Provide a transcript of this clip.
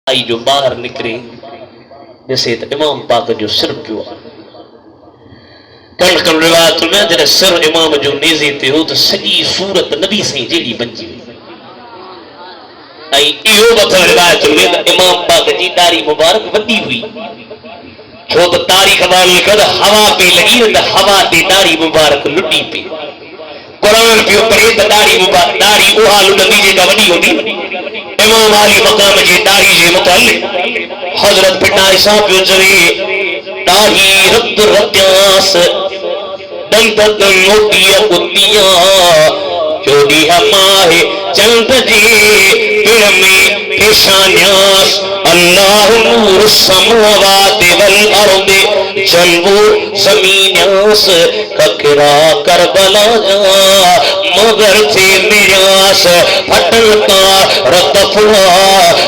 आई जो बाहर निकले जैसे इमाम पाक जो सिर पियो कल कल रिवायत में जॾहिं सिर इमाम जो नेज़े ते हो तो सॼी सूरत नबी साईं जहिड़ी बणिजी वई। इहो बि रिवायत में त इमाम पाक जी दाढ़ी मुबारक वॾी हुई छो त तारीख़ वारनि लिखियो त हवा पई लॻी त हवा ते दाढ़ी मुबारक लुटी पई। कुरान पियो पढ़े त दाढ़ी उहा लुटंदी जेका वॾी हूंदी। इमाम आली मकाम जी दाढ़ी जे मुतालिक हज़रत पिटाई साहब पियो चवे दाढ़ी रत रत्यास दंत मोटिया कुतिया चोरी हमारे चंद जी पिण में पेशान्यास अल्लाह नूर समावात वल अर्द जलवो ज़मीन्यास ककरा करबला मगर थे मिरास फटल का रतफुआ